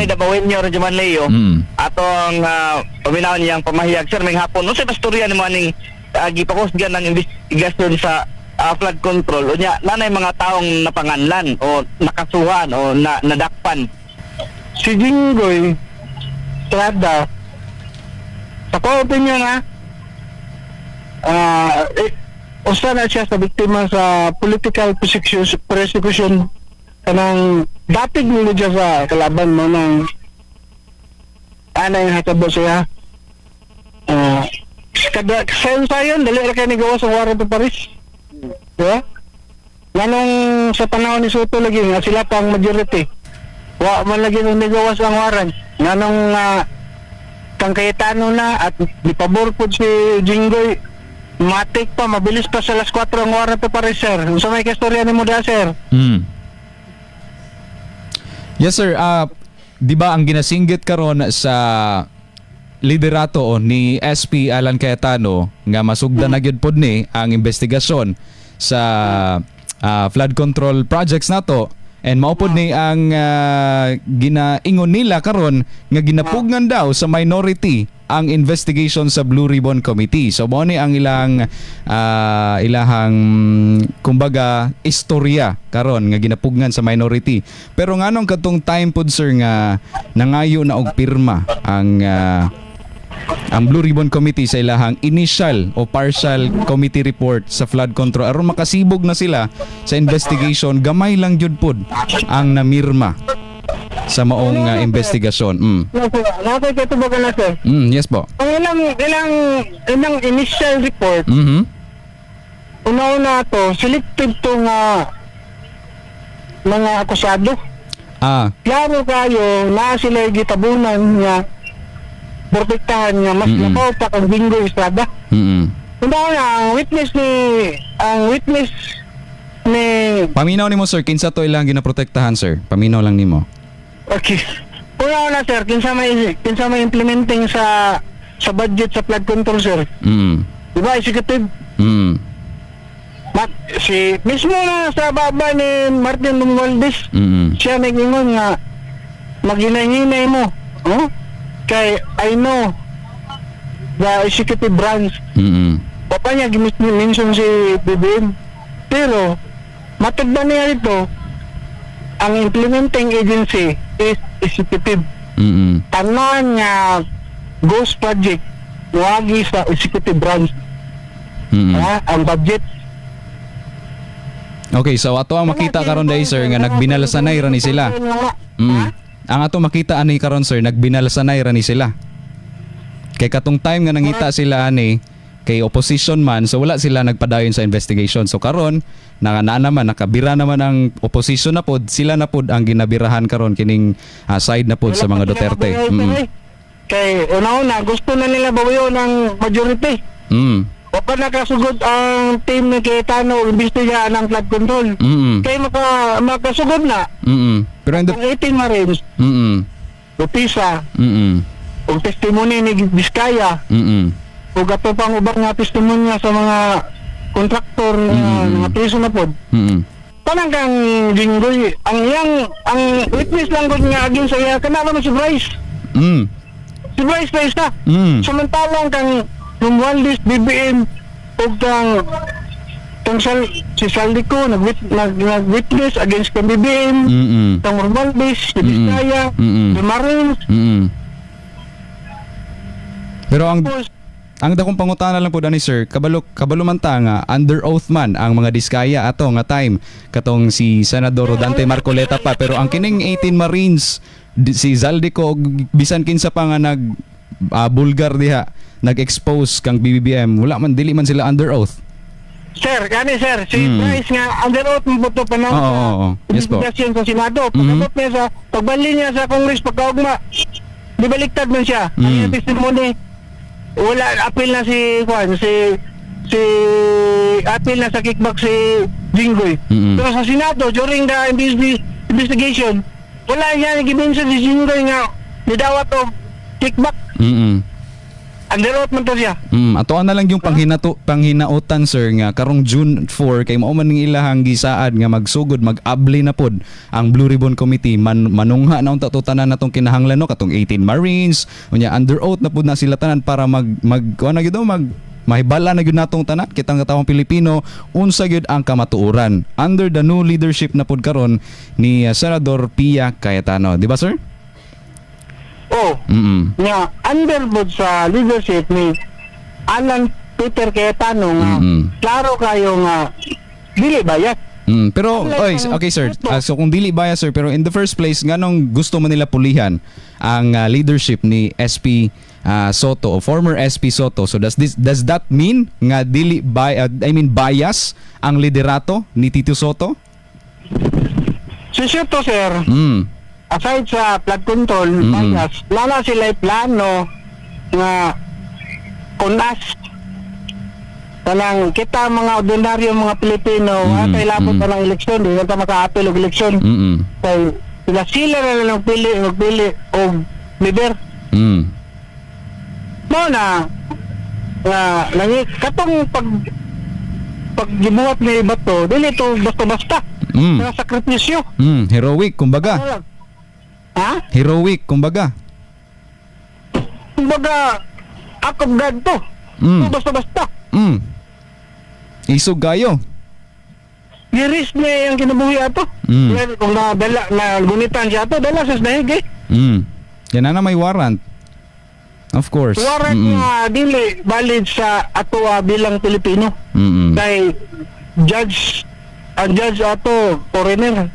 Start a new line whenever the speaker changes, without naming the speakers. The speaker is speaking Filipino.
ni Dabawin niyo Rajaman Leo. Atong paminawon niyang pamahiyag sir may hapon. No sa pastorya ni mo aning gipakusgan ng investigasyon sa flood control. Unya nanay mga taong napanganlan o nakasuhan o nadakpan.
Si Jinggoy Estrada, sa ko opinion usa na siya sa biktima sa political persecution kanang datig nila siya sa kalaban mo ng anay hatabo siya kada sayon dali ra kay ni gawas sa warrant of arrest, diba? Ganong sa panahon ni Soto lagi nga sila pang majority wa man lagi nung nigawas ang warrant ganong kang Cayetano na at di pabor po si Jinggoy matik pa, mabilis pa sa alas 4 ang warrant of arrest, sir. Sa may kastorya ni mo da, sir.
Yes, sir. Di ba ang ginasinggit karon sa liderato ni SP Alan Cayetano nga masugdan na gyud pod ni ang investigasyon sa flood control projects nato and maupod ni ang ginaingon nila karon nga ginapugngan daw sa minority ang investigation sa Blue Ribbon Committee. So mo ni ang ilahang kumbaga istorya karon nga ginapugngan sa minority. Pero nganong katong time pod sir nga nangayo na og pirma ang Blue Ribbon Committee sa ilahang initial o partial committee report sa flood control aron makasibog na sila sa investigation, gamay lang jud pod ang namirma sa maong investigasyon.
Nakay ka ito ba na, sir?
Yes po.
Ang ilang initial report, una-una to, selective to nga mga akusado. Klaro kayo na sila gitabunan nga protektahan nga mas napaw pa kang Jinggoy Estrada. Una-una, ang witness ni
paminaw nimo sir, kinsa to ilang ginaprotektahan sir? Paminaw lang nimo.
Okay. Una sir, kinsa may implementing sa budget sa flood control, sir. Diba, executive? Si mismo na sa baba ni Martin Romualdez, siya nag-ingon nga maghinay-hinay mo. Kay I know the executive branch. Papa niya gimension si BBM. Pero matagda niya ito, ang implementing agency is executive. Tanan nga ghost project wagi sa executive branch. Ang budget.
Okay, so ato ang makita karon day sir nga nagbinalasanay ra ni sila. Ang ato makita ani karon sir nagbinalasanay ra ni sila. Kay katong time nga nangita sila ani kay opposition man, so wala sila nagpadayon sa investigation. So karon naman nakabira naman ang opposition na pod, sila na pod ang ginabirahan karon kining side na pod sa mga Duterte.
Kay una-una gusto na nila bawiyo ng majority. Pa nakasugod ang team ni Cayetano imbestigahan ng flood control. Kay makasugod na.
Pero in the
18 Marines. Lupisa. Og testimony ni Vizcaya. O gato pang ubang nga testimonya sa mga kontraktor mga preso na pod. Tanang kang Jinggoy, ang witness lang gud nga agin sa iya kana naman si Bryce. Si Bryce pa isa. Samantalang kang Romualdez, BBM o kang si Saldico nag-witness against kang BBM, kang Romualdez, si Vizcaya, the Marines.
Pero ang dakong pangutana lang po dani sir, kabalo man ta nga under oath man ang mga Diskaya ato nga time katong si Senador Rodante Marcoleta pa, pero ang kining 18 Marines si Zaldico bisan kinsa pa nga bulgar diha nag-expose kang BBM, wala man dili man sila under oath.
Sir, sir, si Bryce nga under oath mo to pa
Yes po.
Investigasyon sa Senado, pagabot niya sa pagbali niya sa Congress pagkaugma. Di baliktad man siya. Ang testimony wala appeal na si appeal na sa kickback si Jinggoy. Pero sa Senado during the investigation wala niya nag-mention si Jinggoy nga nidawat o kickback. under oath man to siya.
Atoan na lang yung panghinautan sir nga karong June 4 kay mao man ning ilahang gisaad nga magsugod mag-abli na pod ang Blue Ribbon Committee manungha na unta to tanan natong kinahanglan no katong 18 Marines unya under oath na pod na sila tanan para mag kuan na gyud mahibala na gyud natong tanan kitang katawang Pilipino unsa gyud ang kamatuoran under the new leadership na pod karon ni Senador Pia Cayetano, di ba sir?
Oh. Nga under pod sa leadership ni Alan Peter Cayetano nga klaro kayo nga dili bayad.
Pero okay sir, so kung dili bias sir, pero in the first place nganong gusto man nila pulihan ang leadership ni SP Soto o former SP Soto? So does that mean nga dili bias ang liderato ni Tito Soto?
Si Soto sir, aside sa flood control, bias, wala sila plano nga kunas tanang kita mga ordinaryo mga Pilipino kay labot pa ng eleksyon, di na maka-apel og eleksyon. Kay sila na lang magpili og leader. Mo na nangi katong paggibuhat ni Bato, dili to basta-basta. Sa sakripisyo.
Heroic kumbaga.
Ha?
Heroic kumbaga.
Kumbaga act of God to. Basta-basta.
Isog gayo.
Giris niya yung kinabuhi ato. Kung na gunitan siya ato, dala sa dahig eh.
Yan na may warrant. Of course.
Warrant nga dili valid sa ato bilang Pilipino. Kay ang judge ato foreigner.